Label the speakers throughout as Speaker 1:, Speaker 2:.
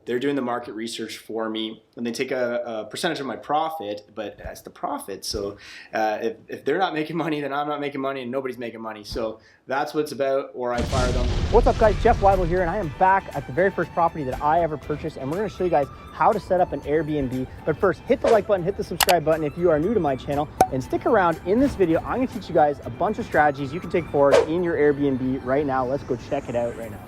Speaker 1: They're doing the market research for me, and they take a percentage of my profit, but that's the profit. So if they're not making money, then I'm not making money, and nobody's making money. So that's what it's about, or I fire them.
Speaker 2: What's up, guys? Jeff Wybo here, and I am back at the very first property that I ever purchased, and we're going to show you guys how to set up an Airbnb. But first, hit the like button, hit the subscribe button if you are new to my channel, and stick around. In this video, I'm going to teach you guys a bunch of strategies you can take forward in your Airbnb right now. Let's go check it out right now.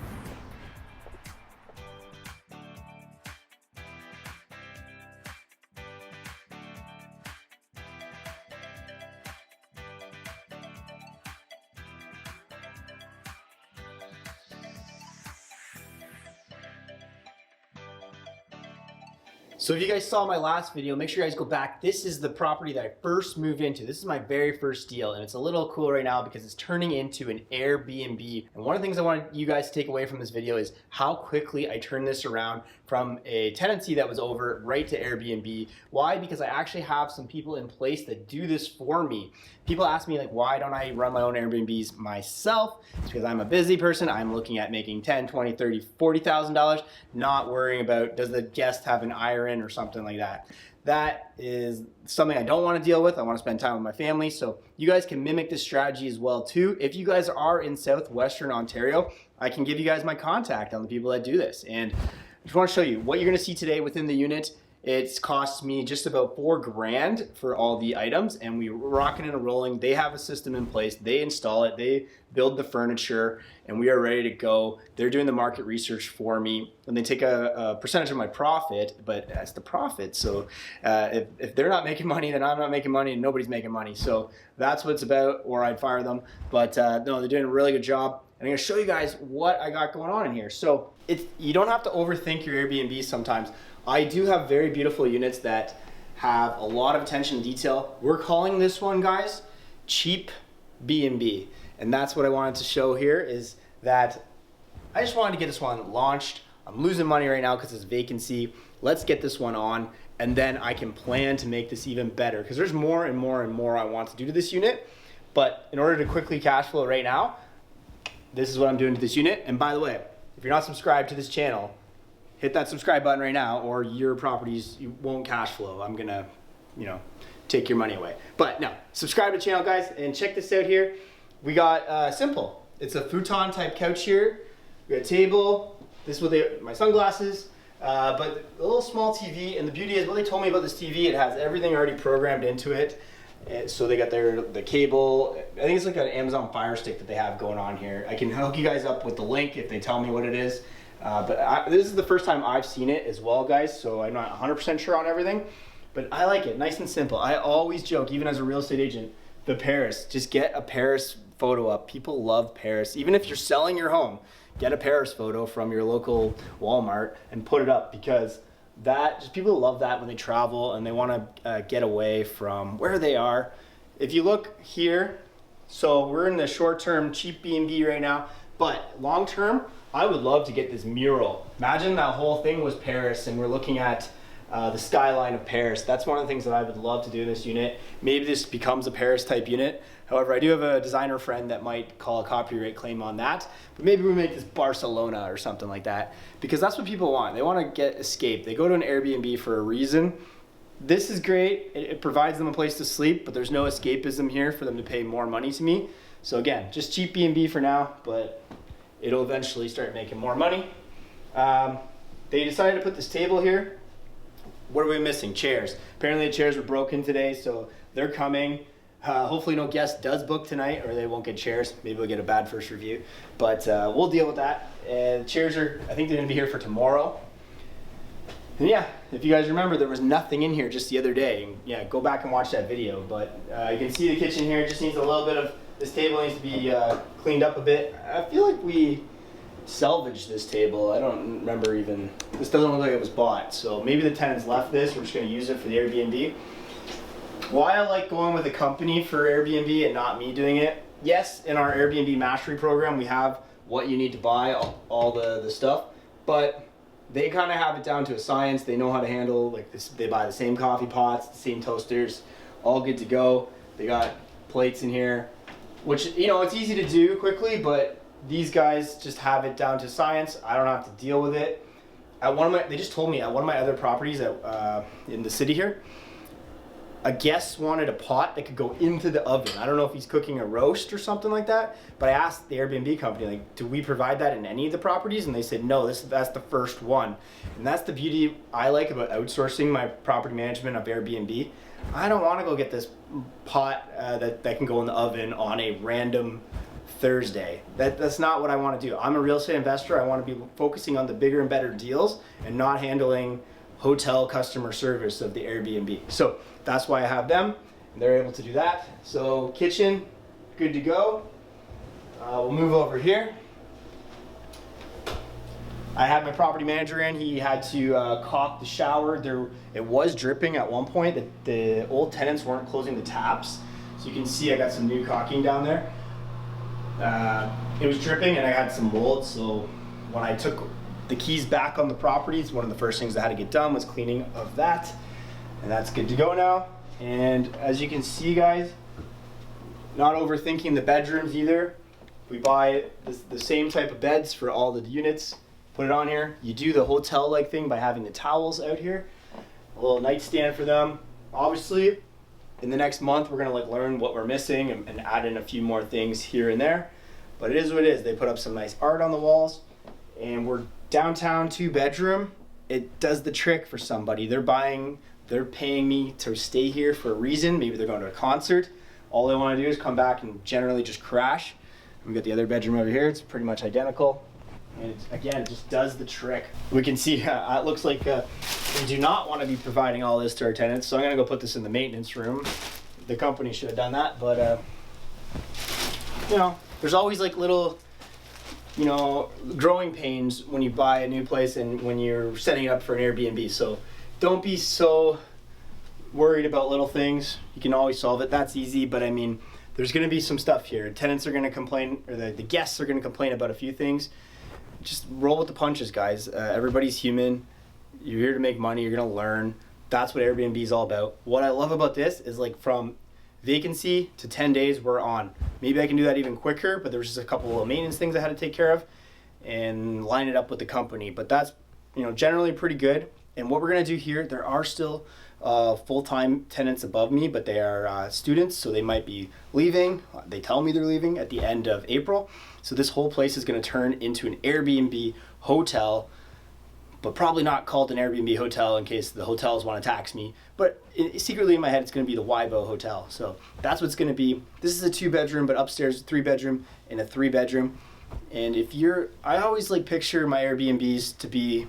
Speaker 1: So if you guys saw my last video, make sure you guys go back. This is the property that I first moved into. This is my very first deal, and it's a little cool right now because it's turning into an Airbnb. And one of the things I want you guys to take away from this video is how quickly I turned this around from a tenancy that was over right to Airbnb. Why? Because I actually have some people in place that do this for me. People ask me, like, why don't I run my own Airbnbs myself? It's because I'm a busy person. I'm looking at making $10, $20, $30, $40,000, not worrying about does the guest have an IRN or something like that. That is something I don't want to deal with. I want to spend time with my family. So you guys can mimic this strategy as well too. If you guys are in Southwestern Ontario, I can give you guys my contact on the people that do this. And I just want to show you what you're going to see today within the unit. It's cost me just about $4 grand for all the items, and we're rocking and rolling. They have a system in place. They install it. They build the furniture, and we are ready to go. They're doing the market research for me, and they take a percentage of my profit, but that's the profit. So if they're not making money, then I'm not making money, and nobody's making money. So that's what it's about, or I'd fire them. But no, they're doing a really good job. And I'm going to show you guys what I got going on in here. So you don't have to overthink your Airbnb sometimes. I do have very beautiful units that have a lot of attention to detail. We're calling this one, guys, cheap B&B. And that's what I wanted to show here is that I just wanted to get this one launched. I'm losing money right now because it's vacancy. Let's get this one on, and then I can plan to make this even better because there's more and more and more I want to do to this unit. But in order to quickly cash flow right now, this is what I'm doing to this unit. And by the way, if you're not subscribed to this channel, hit that subscribe button right now, or your properties, you won't cash flow. I'm gonna, take your money away. But no, subscribe to the channel, guys, and check this out here. We got simple. It's a futon type couch here. We got a table. This is with my sunglasses, but a little small TV. And the beauty is, what they told me about this TV, it has everything already programmed into it. So they got the cable. I think it's like an Amazon Fire Stick that they have going on here. I can hook you guys up with the link if they tell me what it is. But this is the first time I've seen it as well, guys, so I'm not 100% sure on everything. But I like it, nice and simple. I always joke, even as a real estate agent, the Paris. Just get a Paris photo up. People love Paris. Even if you're selling your home, get a Paris photo from your local Walmart and put it up, because people love that when they travel and they want to get away from where they are. If you look here, so we're in the short-term cheap B&B right now, but long-term, I would love to get this mural. Imagine that whole thing was Paris and we're looking at the skyline of Paris. That's one of the things that I would love to do in this unit. Maybe this becomes a Paris type unit. However, I do have a designer friend that might call a copyright claim on that. But maybe we make this Barcelona or something like that, because that's what people want. They want to get escape. They go to an Airbnb for a reason. This is great. It provides them a place to sleep, but there's no escapism here for them to pay more money to me. So again, just cheap B&B for now, but it'll eventually start making more money. They decided to put this table here. What are we missing? Chairs. Apparently the chairs were broken today, so they're coming. Hopefully no guest does book tonight, or they won't get chairs. Maybe we'll get a bad first review, but we'll deal with that. And chairs I think they're gonna be here for tomorrow. And yeah, if you guys remember, there was nothing in here just the other day. Yeah, go back and watch that video. But you can see the kitchen here. It just needs a little bit of, this table needs to be cleaned up a bit. I feel like we salvaged this table. I don't remember even, this doesn't look like it was bought. So maybe the tenants left this. We're just gonna use it for the Airbnb. Why I like going with a company for Airbnb and not me doing it. Yes, in our Airbnb mastery program, we have what you need to buy, all the stuff, but they kind of have it down to a science. They know how to handle, like this, they buy the same coffee pots, the same toasters, all good to go. They got plates in here, which, it's easy to do quickly, but these guys just have it down to science. I don't have to deal with it. at one of my, they just told me at one of my other properties in the city here, a guest wanted a pot that could go into the oven. I don't know if he's cooking a roast or something like that, but I asked the Airbnb company, like, do we provide that in any of the properties? And they said, no, that's the first one. And that's the beauty I like about outsourcing my property management of Airbnb. I don't want to go get this pot that can go in the oven on a random Thursday. That's not what I want to do. I'm a real estate investor. I want to be focusing on the bigger and better deals and not handling hotel customer service of the Airbnb. So that's why I have them, and they're able to do that. So kitchen, good to go. We'll move over here. I had my property manager in. He had to caulk the shower. It was dripping at one point. The old tenants weren't closing the taps. So you can see I got some new caulking down there. It was dripping and I had some mold. So when I took the keys back on the properties, one of the first things I had to get done was cleaning of that. And that's good to go now. And as you can see, guys, not overthinking the bedrooms either. We buy the same type of beds for all the units. Put it on here. You do the hotel-like thing by having the towels out here. A little nightstand for them. Obviously, in the next month, we're gonna learn what we're missing and add in a few more things here and there. But it is what it is. They put up some nice art on the walls, and we're downtown 2-bedroom. It does the trick for somebody. They're paying me to stay here for a reason. Maybe they're going to a concert. All they want to do is come back and generally just crash. We got the other bedroom over here. It's pretty much identical. And again, it just does the trick. We can see it looks like we do not want to be providing all this to our tenants. So I'm going to go put this in the maintenance room. The company should have done that. But, you know, there's always like little, you know, growing pains when you buy a new place and when you're setting it up for an Airbnb. So don't be so worried about little things. You can always solve it. That's easy. But I mean, there's going to be some stuff here. Tenants are going to complain, or the guests are going to complain about a few things. Just roll with the punches, guys. Everybody's human. You're here to make money. You're going to learn. That's what Airbnb is all about. What I love about this is like from vacancy to 10 days, we're on. Maybe I can do that even quicker, but there was just a couple of maintenance things I had to take care of and line it up with the company. But that's, you know, generally pretty good. And what we're going to do here, there are still full-time tenants above me, but they are students, so they might be leaving. They tell me they're leaving at the end of April. So this whole place is going to turn into an Airbnb hotel, but probably not called an Airbnb hotel in case the hotels want to tax me. But secretly in my head, it's going to be the Wybo hotel. So that's what's going to be. This is a 2-bedroom, but upstairs 3-bedroom and a 3-bedroom. And I always like picture my Airbnbs to be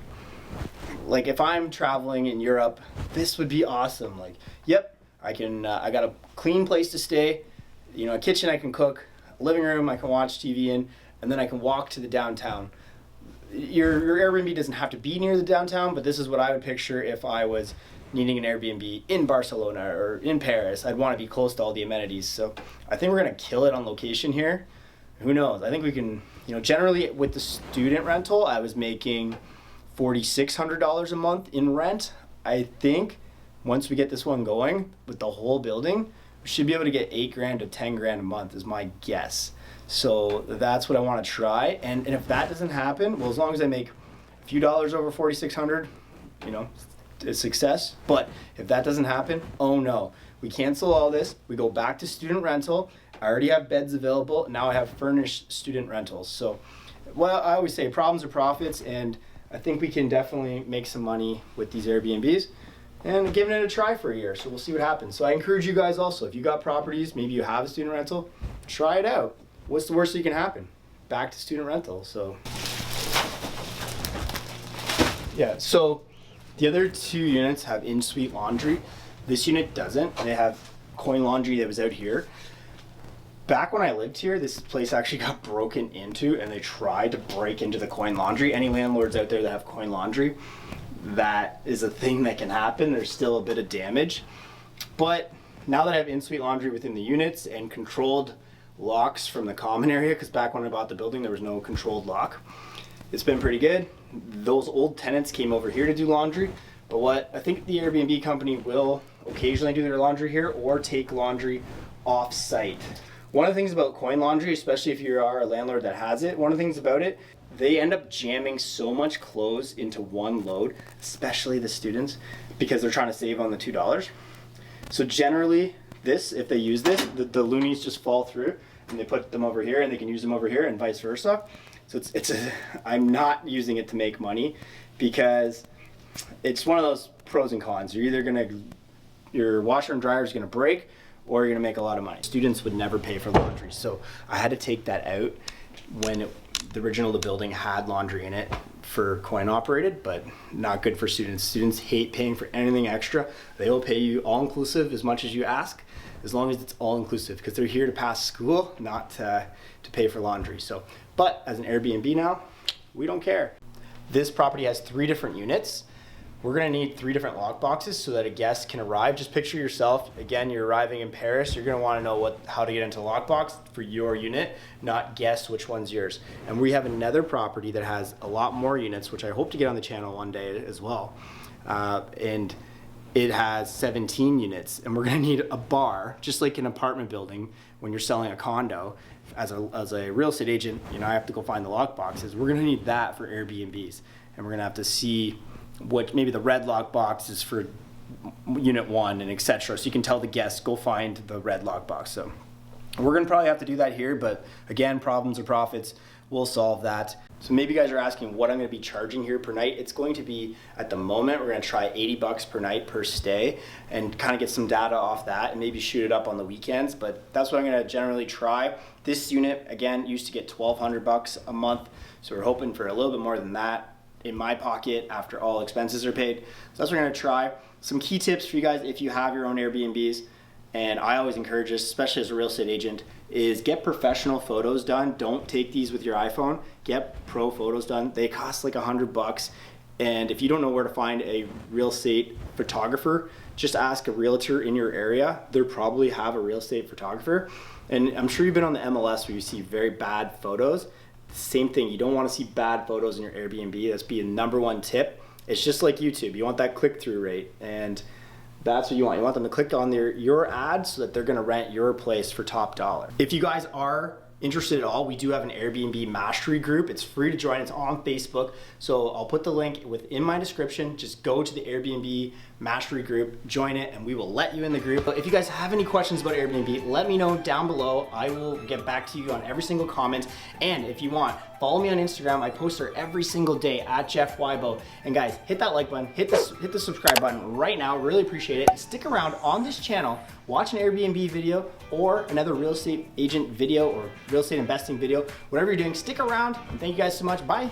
Speaker 1: like, if I'm traveling in Europe, this would be awesome. Like, yep, I got a clean place to stay, you know, a kitchen I can cook, a living room I can watch TV in, and then I can walk to the downtown. Your Airbnb doesn't have to be near the downtown, but this is what I would picture if I was needing an Airbnb in Barcelona or in Paris. I'd want to be close to all the amenities. So I think we're going to kill it on location here. Who knows? I think we can, you know, generally with the student rental, I was making $4,600 a month in rent. I think once we get this one going with the whole building, we should be able to get $8,000 to $10,000 a month is my guess. So that's what I want to try. And if that doesn't happen, well, as long as I make a few dollars over $4,600, you know, it's success. But if that doesn't happen, oh no, we cancel all this. We go back to student rental. I already have beds available. Now I have furnished student rentals. So, well, I always say problems are profits, and I think we can definitely make some money with these Airbnbs and giving it a try for a year. So we'll see what happens. So I encourage you guys also, if you got properties, maybe you have a student rental, try it out. What's the worst that can happen? Back to student rental. So yeah, so the other 2 units have in-suite laundry. This unit doesn't. They have coin laundry that was out here. Back when I lived here, this place actually got broken into, and they tried to break into the coin laundry. Any landlords out there that have coin laundry, that is a thing that can happen. There's still a bit of damage. But now that I have in-suite laundry within the units and controlled locks from the common area, because back when I bought the building, there was no controlled lock, it's been pretty good. Those old tenants came over here to do laundry, but what I think the Airbnb company will occasionally do their laundry here or take laundry off-site. One of the things about coin laundry, especially if you are a landlord that has it, one of the things about it, they end up jamming so much clothes into one load, especially the students, because they're trying to save on the $2. So generally this, if they use this, the loonies just fall through and they put them over here and they can use them over here and vice versa. So I'm not using it to make money because it's one of those pros and cons. You're either your washer and dryer is gonna break or you're gonna make a lot of money. Students would never pay for laundry. So I had to take that out when the original building had laundry in it for coin operated, but not good for students. Students hate paying for anything extra. They will pay you all inclusive as much as you ask, as long as it's all inclusive, because they're here to pass school, not to pay for laundry. So, but as an Airbnb now, we don't care. This property has 3 different units. We're gonna need 3 different lock boxes so that a guest can arrive. Just picture yourself, again, you're arriving in Paris, you're gonna wanna know how to get into the lockbox for your unit, not guess which one's yours. And we have another property that has a lot more units, which I hope to get on the channel one day as well. And it has 17 units, and we're gonna need a bar, just like an apartment building when you're selling a condo. As a real estate agent, you know, I have to go find the lock boxes. We're gonna need that for Airbnbs, and we're gonna have to see what maybe the red lock box is for unit 1 and etc. So you can tell the guests, go find the red lock box. So we're gonna probably have to do that here, but again, problems or profits, we'll solve that. So maybe you guys are asking what I'm gonna be charging here per night. It's going to be, at the moment, we're gonna try 80 bucks per night per stay and kind of get some data off that and maybe shoot it up on the weekends, but that's what I'm gonna generally try. This unit, again, used to get 1,200 bucks a month, so we're hoping for a little bit more than that in my pocket after all expenses are paid. So that's what we're gonna try. Some key tips for you guys if you have your own Airbnbs, and I always encourage this, especially as a real estate agent, is get professional photos done. Don't take these with your iPhone. Get pro photos done. They cost like 100 bucks. And if you don't know where to find a real estate photographer, just ask a realtor in your area. They probably have a real estate photographer. And I'm sure you've been on the MLS where you see very bad photos. Same thing, you don't want to see bad photos in your Airbnb. That's be a #1 tip. It's just like YouTube. You want that click-through rate, and that's what you want. You want them to click on your ad so that they're gonna rent your place for top dollar. If you guys are interested at all, we do have an Airbnb mastery group. It's free to join. It's on Facebook. So I'll put the link within my description. Just go to the Airbnb mastery group, join it, and we will let you in the group. If you guys have any questions about Airbnb, let me know down below. I will get back to you on every single comment. And if you want, follow me on Instagram. I post there every single day at Jeff Wybo. And guys, hit that like button, hit the subscribe button right now. Really appreciate it. And stick around on this channel, watch an Airbnb video or another real estate agent video or real estate investing video. Whatever you're doing, stick around. And thank you guys so much. Bye.